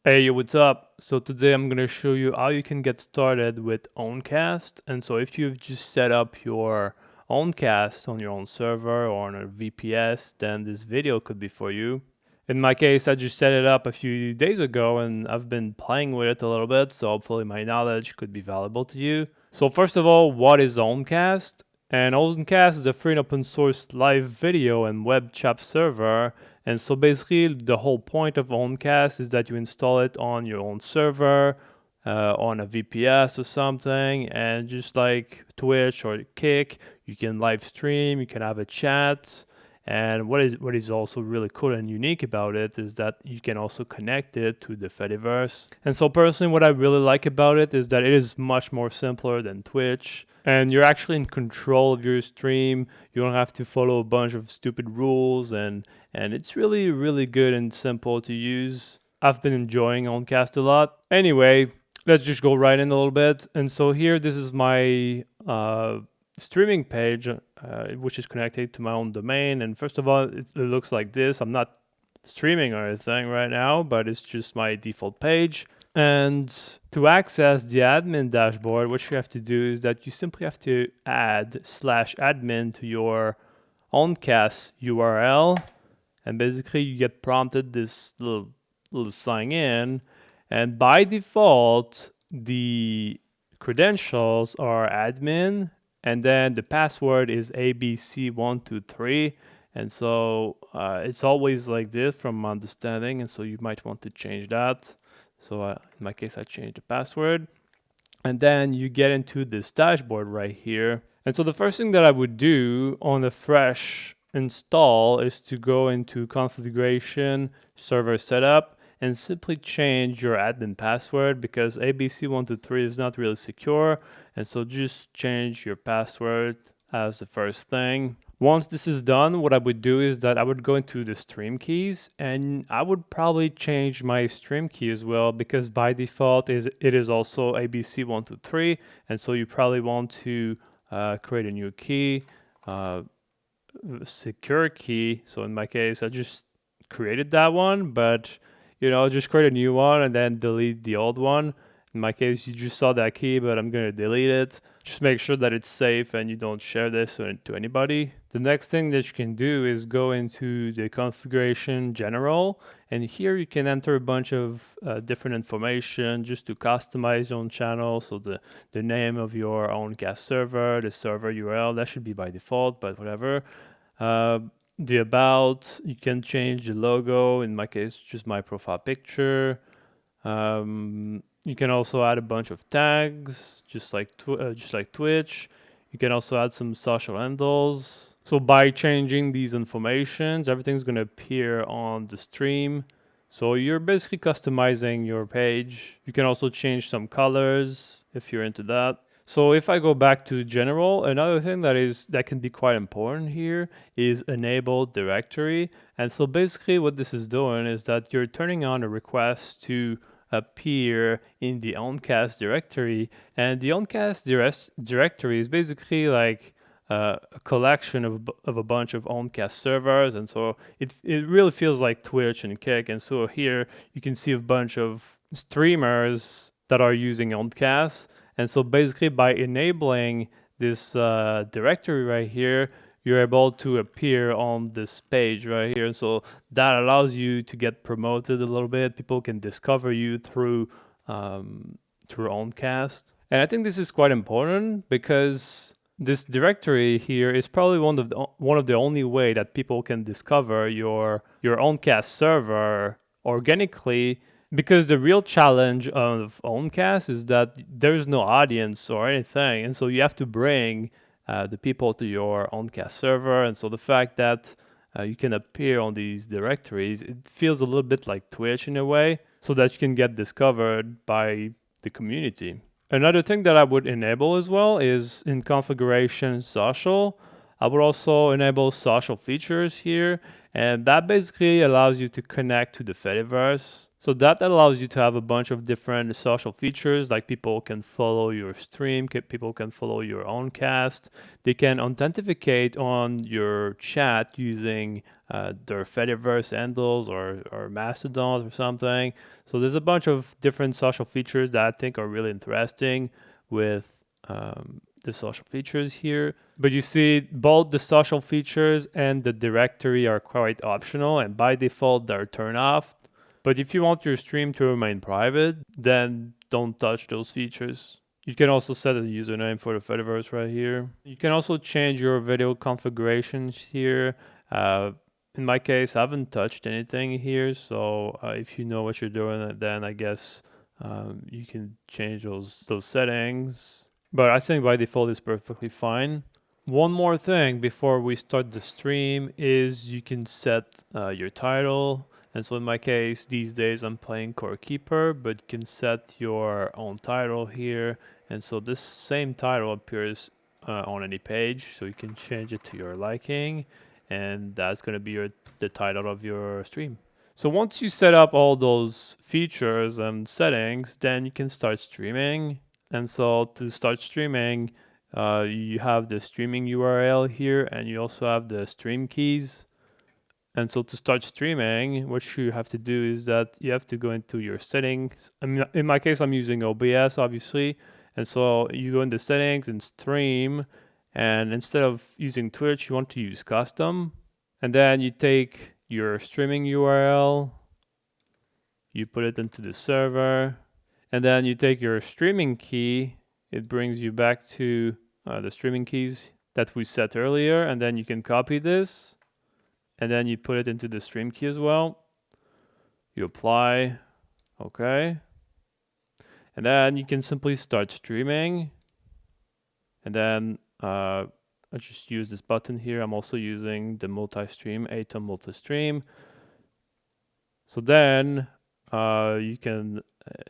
Hey, what's up? So today I'm going to show you how you can get started with Owncast. And so if you've just set up your Owncast on your own server or on a VPS, then this video could be for you. In my case, I just set it up a few days ago and I've been playing with it a little bit, so hopefully my knowledge could be valuable to you. So first of all, what is Owncast? And Owncast is a free and open source live video and web chat server. And so basically the whole point of Owncast is that you install it on your own server, on a VPS or something, and just like Twitch or Kick, you can live stream, you can have a chat. And what is also really cool and unique about it is that you can also connect it to the Fediverse. And so personally, what I really like about it is that it is much more simpler than Twitch. And you're actually in control of your stream. You don't have to follow a bunch of stupid rules, and it's really, really good and simple to use. I've been enjoying Owncast a lot. Anyway, let's just go right in a little bit. And so here, this is my streaming page, which is connected to my own domain. And first of all, it looks like this. I'm not streaming or anything right now, but it's just my default page. And to access the admin dashboard, what you have to do is that you simply have to add /admin to your Owncast URL. And basically you get prompted this little sign in. And by default, the credentials are admin, and then the password is ABC123. And so it's always like this from my understanding, and so you might want to change that. So in my case, I changed the password. And then you get into this dashboard right here. And so the first thing that I would do on a fresh install is to go into configuration, server setup, and simply change your admin password, because ABC123 is not really secure. And so just change your password as the first thing. Once this is done, what I would do is that I would go into the stream keys, and I would probably change my stream key as well, because by default it is also ABC123. And so you probably want to create a new key, secure key. So in my case, I just created that one, but just create a new one and then delete the old one. In my case, you just saw that key, but I'm going to delete it. Just make sure that it's safe and you don't share this to anybody. The next thing that you can do is go into the configuration general, and here you can enter a bunch of different information just to customize your own channel. So the name of your Owncast server, the server URL, that should be by default, but whatever. The about, you can change the logo. In my case, just my profile picture. You can also add a bunch of tags, just like Twitch. You can also add some social handles. So by changing these informations, everything's going to appear on the stream. So you're basically customizing your page. You can also change some colors if you're into that. So if I go back to general, another thing that can be quite important here is enable directory. And so basically what this is doing is that you're turning on a request to appear in the Owncast directory. And the Owncast directory is basically like a collection of a bunch of Owncast servers. And so it really feels like Twitch and Kick. And so here you can see a bunch of streamers that are using Owncast. And so basically by enabling this directory right here, you're able to appear on this page right here. So that allows you to get promoted a little bit. People can discover you through Owncast. And I think this is quite important, because this directory here is probably one of the only way that people can discover your Owncast server organically. Because the real challenge of Owncast is that there's no audience or anything, and so you have to bring the people to your Owncast server. And so the fact that you can appear on these directories, it feels a little bit like Twitch in a way, so that you can get discovered by the community. Another thing that I would enable as well is in configuration social. I would also enable social features here, and that basically allows you to connect to the Fediverse. So that allows you to have a bunch of different social features, like people can follow your stream, people can follow your own cast. They can authenticate on your chat using their Fediverse handles or Mastodons or something. So there's a bunch of different social features that I think are really interesting with the social features here. But you see, both the social features and the directory are quite optional, and by default they're turned off. But if you want your stream to remain private, then don't touch those features. You can also set a username for the Fediverse right here. You can also change your video configurations here. In my case, I haven't touched anything here, so if you know what you're doing, then I guess you can change those settings. But I think by default it's perfectly fine. One more thing before we start the stream is you can set your title. And so in my case, these days I'm playing Core Keeper, but you can set your own title here. And so this same title appears on any page, so you can change it to your liking, and that's going to be the title of your stream. So once you set up all those features and settings, then you can start streaming. And so to start streaming, you have the streaming URL here, and you also have the stream keys. And so to start streaming, what you have to do is that you have to go into your settings. I mean, in my case, I'm using OBS, obviously. And so you go into settings and stream. And instead of using Twitch, you want to use custom. And then you take your streaming URL, you put it into the server, and then you take your streaming key. It brings you back to the streaming keys that we set earlier. And then you can copy this. And then you put it into the stream key as well. You apply, okay. And then you can simply start streaming. And then I just use this button here. I'm also using the multi-stream, Atom multi-stream. So then you can,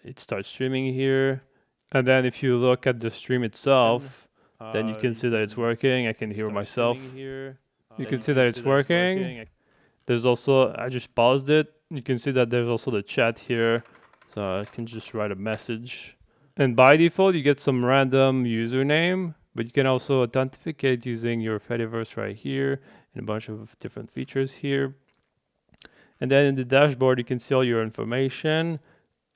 it starts streaming here. And then if you look at the stream itself, then you can see that it's working. I can hear myself here. You can see that it's working. There's also, I just paused it. You can see that there's also the chat here. So I can just write a message. And by default, you get some random username, but you can also authenticate using your Fediverse right here and a bunch of different features here. And then in the dashboard, you can see all your information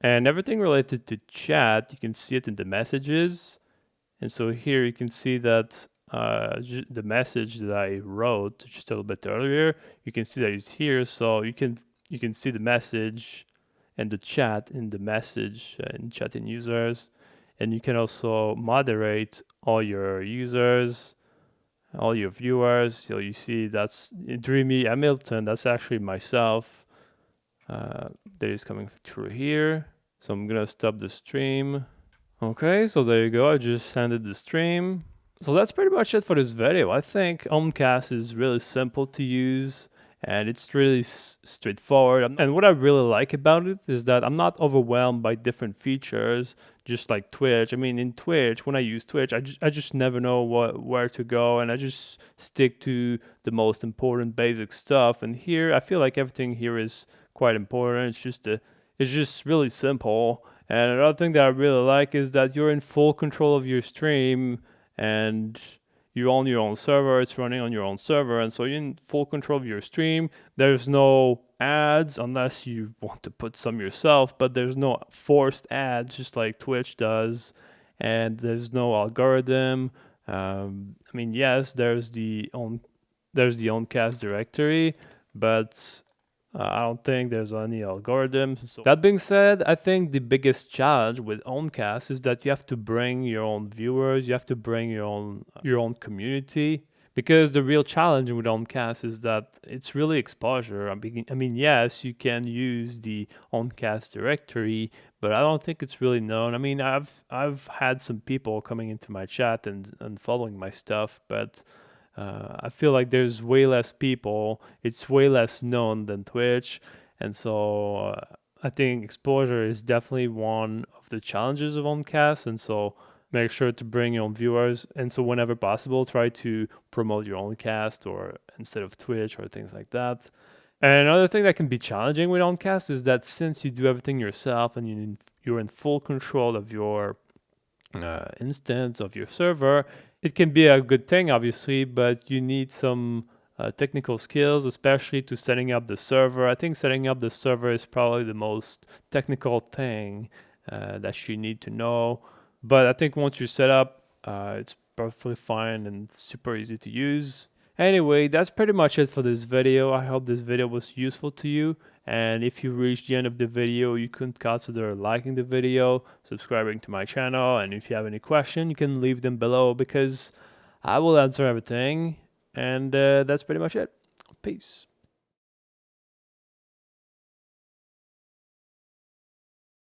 and everything related to chat. You can see it in the messages. And so here you can see that the message that I wrote just a little bit earlier, you can see that it's here. So you can see the message and the chat in the message and chatting users. And you can also moderate all your users, all your viewers. So you see that's Dreamy Hamilton. That's actually myself. That is coming through here. So I'm gonna stop the stream. Okay, so there you go. I just ended the stream. So that's pretty much it for this video. I think Owncast is really simple to use and it's really straightforward. And what I really like about it is that I'm not overwhelmed by different features, just like Twitch. I mean, in Twitch, when I use Twitch, I just never know where to go, and I just stick to the most important basic stuff. And here, I feel like everything here is quite important. It's just really simple. And another thing that I really like is that you're in full control of your stream and you own your own server, it's running on your own server, and so you're in full control of your stream. There's no ads unless you want to put some yourself, but there's no forced ads just like Twitch does, and there's no algorithm. I mean, yes, there's the Owncast directory, but I don't think there's any algorithms. So that being said, I think the biggest challenge with Owncast is that you have to bring your own viewers, you have to bring your own community. Because the real challenge with Owncast is that it's really exposure. I mean, yes, you can use the Owncast directory, but I don't think it's really known. I mean, I've had some people coming into my chat and following my stuff, but I feel like there's way less people. It's way less known than Twitch, and so I think exposure is definitely one of the challenges of Owncast. And so make sure to bring your own viewers. And so whenever possible, try to promote your own cast or instead of Twitch or things like that. And another thing that can be challenging with Owncast is that since you do everything yourself and you're in full control of your instance of your server, it can be a good thing, obviously, but you need some technical skills, especially to setting up the server. I think setting up the server is probably the most technical thing that you need to know. But I think once you're set up, it's perfectly fine and super easy to use. Anyway, that's pretty much it for this video. I hope this video was useful to you. And if you reached the end of the video, you can consider liking the video, subscribing to my channel, and if you have any question, you can leave them below because I will answer everything. And that's pretty much it. Peace.